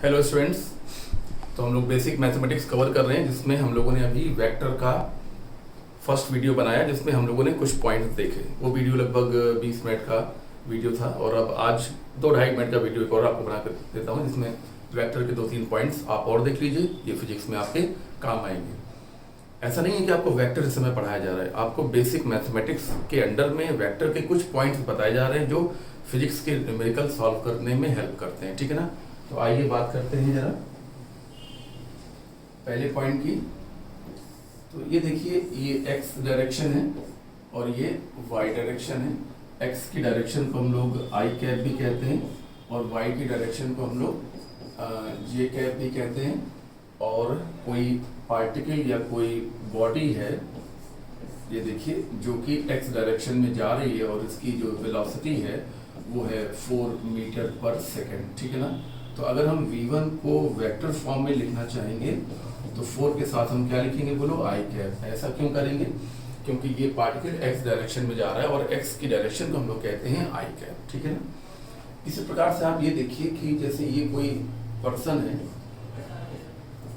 Hello students. तो हम लोग बेसिक मैथमेटिक्स कवर कर रहे हैं, जिसमें हम लोगों ने अभी वेक्टर का फर्स्ट वीडियो बनाया, जिसमें हम लोगों ने कुछ पॉइंट्स देखे। वो वीडियो लगभग 20 मिनट का वीडियो था, और अब आज 2-2.5 मिनट का वीडियो एक और आपको बना कर देता हूँ, जिसमें वेक्टर के 2-3 पॉइंट्स आप और देख लीजिए। ये फिजिक्स में आपके काम आएंगे। ऐसा नहीं है कि आपको वेक्टर इस समय पढ़ाया जा रहा है, आपको बेसिक मैथमेटिक्स के अंडर में वेक्टर के कुछ पॉइंट्स बताए जा रहे हैं जो फिजिक्स के न्यूमेरिकल सॉल्व करने में हेल्प करते हैं। ठीक है ना। तो आइए बात करते हैं जरा पहले पॉइंट की। तो ये देखिए, ये एक्स डायरेक्शन है और ये वाई डायरेक्शन है। एक्स की डायरेक्शन को हम लोग आई कैप भी कहते हैं, और वाई की डायरेक्शन को हम लोग जे कैप भी कहते हैं। और कोई पार्टिकल या कोई बॉडी है, ये देखिए, जो कि एक्स डायरेक्शन में जा रही है, और इसकी जो वेलोसिटी है वो है 4 मीटर पर सेकेंड। ठीक है ना। तो अगर हम v1 को वेक्टर फॉर्म में लिखना चाहेंगे तो 4 के साथ हम क्या लिखेंगे, बोलो आई कैप। ऐसा क्यों करेंगे? क्योंकि ये पार्टिकल x डायरेक्शन में जा रहा है, और x की डायरेक्शन को हम लोग कहते हैं आई कैप। ठीक है ना। इसी प्रकार से आप ये देखिए कि जैसे ये कोई पर्सन है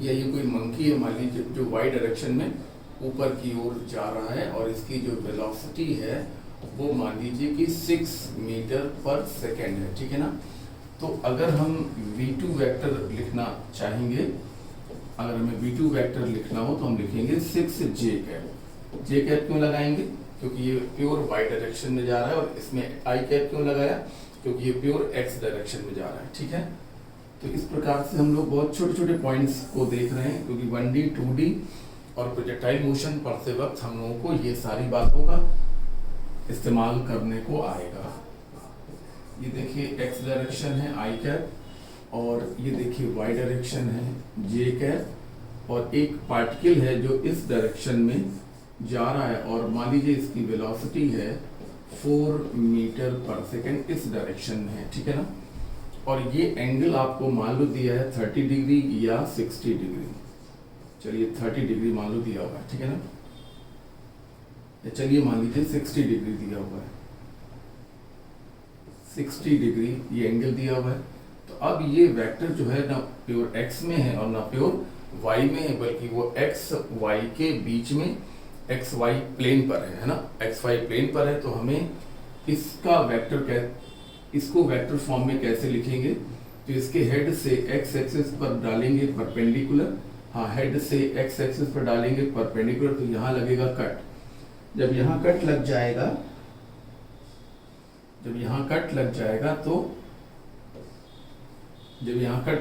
या ये कोई मंकी है, मान लीजिए, जो y डायरेक्शन में ऊपर की ओर जा रहा है, और इसकी जो वेलोसिटी है वो मान लीजिए कि 6 मीटर पर सेकेंड है। ठीक है ना। तो अगर हम v2 वेक्टर लिखना चाहेंगे, अगर हमें v2 वेक्टर लिखना हो तो हम लिखेंगे 6j कैप। जे कैप क्यों लगाएंगे? क्योंकि ये प्योर y डायरेक्शन में जा रहा है, और इसमें आई कैप क्यों लगाया? क्योंकि ये प्योर x डायरेक्शन में जा रहा है। ठीक है। तो इस प्रकार से हम लोग बहुत छोटे छोटे पॉइंट्स को देख रहे हैं, क्योंकि 1D 2D और प्रोजेक्टाइल मोशन पढ़ते वक्त हम लोगों को ये सारी बातों का इस्तेमाल करने को आएगा। ये देखिए, x डायरेक्शन है आई कैप, और ये देखिए y डायरेक्शन है जे कैप, और एक पार्टिकल है जो इस डायरेक्शन में जा रहा है, और मान लीजिए इसकी वेलोसिटी है 4 मीटर पर सेकेंड इस डायरेक्शन में है। ठीक है ना। और ये एंगल आपको मान लो दिया है 30 डिग्री या 60 डिग्री। चलिए 30 डिग्री मान लो दिया हुआ है। ठीक है ना। चलिए मान लीजिए 60 डिग्री दिया हुआ है, 60 डिग्री ये एंगल दिया हुआ है। तो अब ये वेक्टर जो है ना प्योर x में है और ना प्योर y में है, बल्कि वो x y के बीच में x y प्लेन पर है ना। x y प्लेन पर है, तो हमें इसका वेक्टर इसको वेक्टर फॉर्म में कैसे लिखेंगे? तो इसके हेड से x एक्सिस पर डालेंगे परपेंडिकुलर। हाँ, हेड से x एक्सिस पर डालेंगे परपेंडिकुलर, तो यहाँ लगेगा कट। जब यहाँ कट लग जाएगा, जब यहाँ कट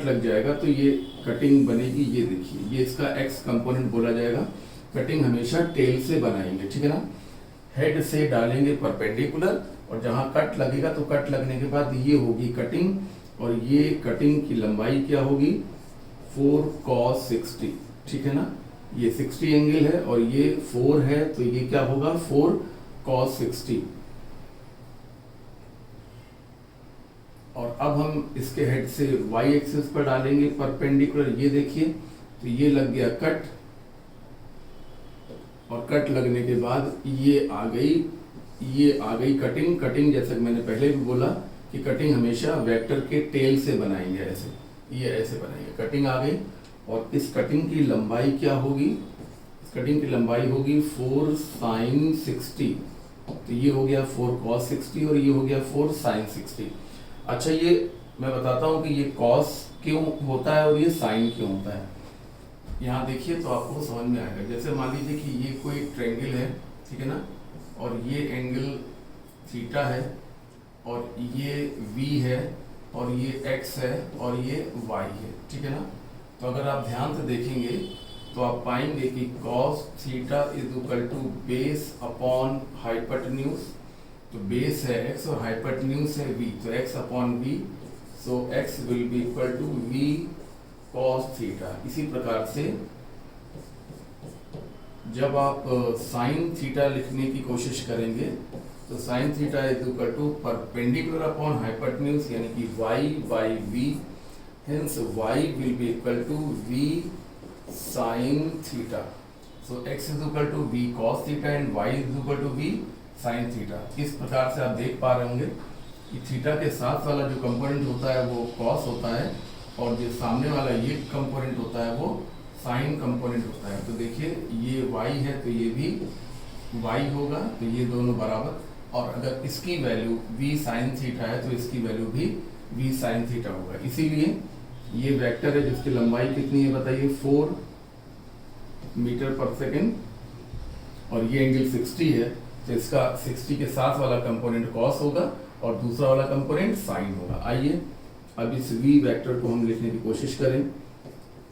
लग जाएगा तो ये कटिंग बनेगी। ये देखिए, ये इसका x कंपोनेंट बोला जाएगा। कटिंग हमेशा टेल से बनाएंगे। ठीक है ना। हेड से डालेंगे परपेंडिकुलर, और जहाँ कट लगेगा तो कट लगने के बाद ये होगी कटिंग, और ये कटिंग की लंबाई क्या होगी? 4 cos 60। ठीक है ना। ये 60 एंगल है और ये 4 है, तो ये क्या होगा? 4 cos 60। और अब हम इसके हेड से y एक्सिस पर डालेंगे परपेंडिकुलर। ये देखिए, तो ये लग गया कट, और कट लगने के बाद ये आ गई कटिंग। कटिंग जैसे मैंने पहले भी बोला कि कटिंग हमेशा वेक्टर के टेल से बनाएंगे, ऐसे, ये ऐसे बनाएंगे। कटिंग आ गई, और इस कटिंग की लंबाई क्या होगी? इस कटिंग की लंबाई होगी 4 sin 60। तो ये हो गया 4 cos 60, और ये हो गया 4 sin 60। अच्छा, ये मैं बताता हूँ कि ये cos क्यों होता है और ये sin क्यों होता है। यहाँ देखिए तो आपको समझ में आएगा। जैसे मान लीजिए कि ये कोई ट्रायंगल है, ठीक है ना, और ये एंगल थीटा है, और ये v है, और ये x है, और ये y है। ठीक है ना। तो अगर आप ध्यान से देखेंगे तो आप पाएंगे कि cos theta is equal to base upon hypotenuse. तो बेस है x और हाइपोटेन्यूज है v, तो x upon v, so x will be equal to v cos theta. इसी प्रकार से जब आप साइन थीटा लिखने की कोशिश करेंगे तो sine theta is equal to perpendicular upon hypotenuse, यानी कि y by v, hence y will be equal to v sin theta. So x is equal to v cos theta and y is equal to v sin theta. इस प्रकार से आप देख पा रहे होंगे कि थीटा के साथ वाला जो कंपोनेंट होता है वो cos होता है, और जो सामने वाला ये कंपोनेंट होता है वो साइन कंपोनेंट होता है। तो देखिए ये y है तो ये भी y होगा, तो ये दोनों बराबर। और अगर इसकी वैल्यू v साइन थीटा है तो इसकी वैल्यू भी v साइन थीटा होगा। इसीलिए ये वेक्टर है जिसकी लंबाई कितनी है बताइए, 4 मीटर पर सेकेंड, और ये एंगल 60 है तो इसका 60 के साथ वाला कंपोनेंट कॉस होगा और दूसरा वाला कंपोनेंट साइन होगा। आइए अब इस v वेक्टर को हम लिखने की कोशिश करें।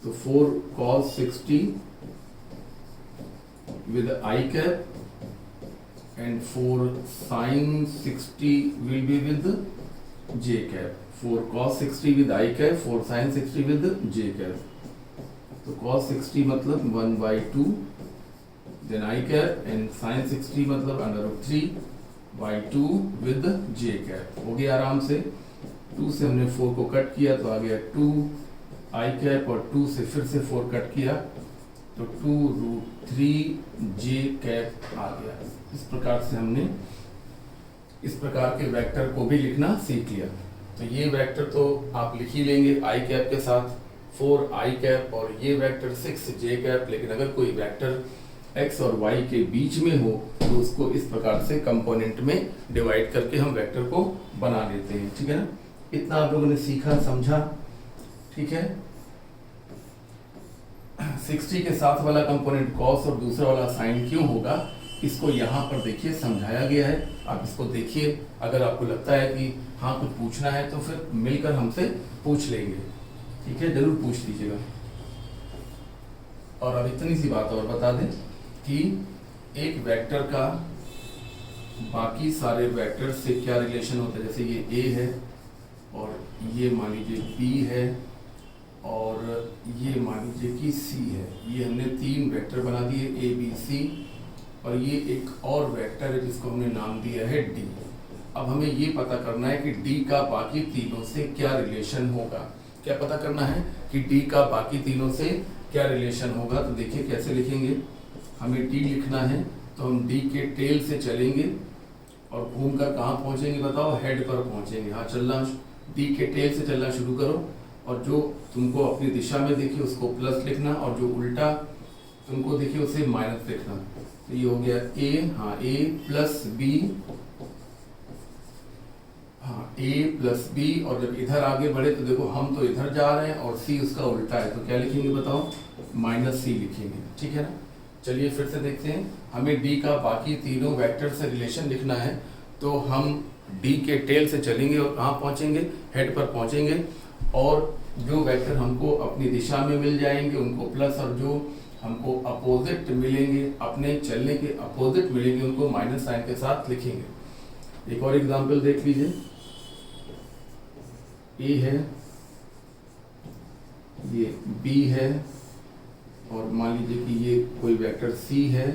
तो 4 cos 60 with I cap and 4 sin 60 will be with j cap. 4 cos 60 with I cap, 4 sin 60 with j cap. तो cos 60 मतलब 1/2 then I cap and sin 60 मतलब √3/2 with j cap। हो गया आराम से। 2 से हमने 4 को कट किया तो आ गया 2 I कैप, और 2 से फिर से 4 कट किया तो 2√3 j कैप आ गया। इस प्रकार से हमने इस प्रकार के वेक्टर को भी लिखना सीख लिया। तो ये वेक्टर तो आप लिख ही लेंगे I कैप के साथ 4 I कैप, और ये वेक्टर 6 j कैप। लेकिन अगर कोई वेक्टर x और y के बीच में हो तो उसको इस प्रकार से कंपोनेंट में डिवाइड करके हम वेक्टर को बना लेते हैं। ठीक है ना, इतना आप लोगों ने सीखा समझा। ठीक है, 60 के साथ वाला कंपोनेंट cos और दूसरा वाला sin क्यों होगा, इसको यहाँ पर देखिए समझाया गया है। आप इसको देखिए, अगर आपको लगता है कि हाँ कुछ पूछना है तो फिर मिलकर हमसे पूछ लेंगे। ठीक है, जरूर पूछ लीजिएगा। और अब इतनी सी बात और बता दें कि एक वेक्टर का बाकी सारे वेक्टर से क्या रिलेशन होता है। जैसे ये A है और ये मान लीजिए B है और ये मान लीजिए कि C है। ये हमने 3 वेक्टर बना दिए A B C, और ये एक और वेक्टर है जिसको हमने नाम दिया है D। अब हमें ये पता करना है कि D का बाकी तीनों से क्या रिलेशन होगा। क्या पता करना है कि D का बाकी तीनों से क्या रिलेशन होगा। तो देखिए कैसे लिखेंगे, हमें D लिखना है तो हम D के टेल से चलेंगे और घूमकर कहाँ पहुंचेंगे बताओ, हेड पर पहुंचेंगे। हाँ, चलना D के टेल से चलना शुरू करो, और जो तुमको अपनी दिशा में दिखे उसको प्लस लिखना, और जो उल्टा तुमको दिखे उसे माइनस लिखना। तो ये हो गया A, हाँ A प्लस B, हाँ A प्लस B। और जब इधर आगे बढ़े तो देखो हम तो इधर जा रहे हैं और C उसका उल्टा है, तो क्या लिखेंगे बताओ, -C लिखेंगे। ठीक है ना, चलिए फिर से देखते हैं। हमें D का बाकी तीनों वेक्टर से रिलेशन लिखना है, तो हम D के टेल से चलेंगे और कहाँ पहुँचेंगे, हेड पर पहुँचेंगे। और जो वेक्टर हमको अपनी दिशा में मिल जाएंगे उनको प्लस, और जो हमको अपोजिट मिलेंगे, अपने चलने के अपोजिट मिलेंगे, उनको माइनस साइन के साथ लिखेंगे। एक और एग्जांपल देख लीजिए। A है, ये B है, और मान लीजिए कि ये कोई वेक्टर C है,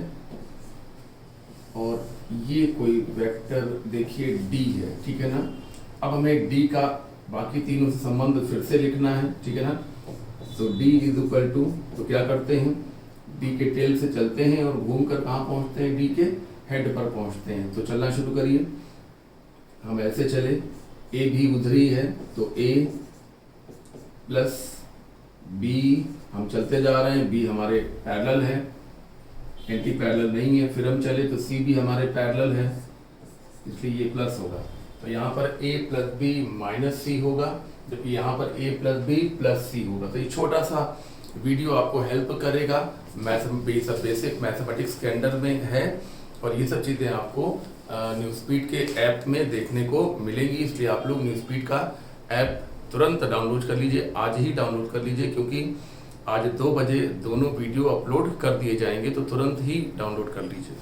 और ये कोई वेक्टर देखिए D है। ठीक है ना, अब हमें D का बाकी तीनों से संबंध फिर से लिखना है। ठीक है ना, तो D इज इक्वल टू, तो क्या करते हैं, D के टेल से चलते हैं और घूमकर कहाँ पहुँचते हैं, D के हेड पर पहुँचते हैं। तो चलना शुरू करिए, हम ऐसे चले, A भी उधर ही है तो A प्लस B, हम चलते जा रहे हैं, B हमारे पैरेलल है, एंटी पैरेलल नहीं है। फिर हम चले तो C भी हमारे पैरेलल है, इसलिए ये प्लस होगा। तो यहाँ पर A plus B minus C होगा, जबकि यहाँ पर A plus B plus C होगा। तो ये छोटा सा वीडियो आपको हेल्प करेगा, बेसिक मैथमेटिक्स के अंडर में है, और ये सब चीज़ें आपको न्यूज़पीड के ऐप में देखने को मिलेंगी। इसलिए आप लोग न्यूज़पीड का ऐप तुरंत डाउनलोड कर लीजिए, आज ही डाउनलोड कर लीजिए, क्योंकि आज 2 बजे दोनों वीडियो अपलोड कर दिए जाएंगे, तो तुरंत ही डाउनलोड कर लीजिए।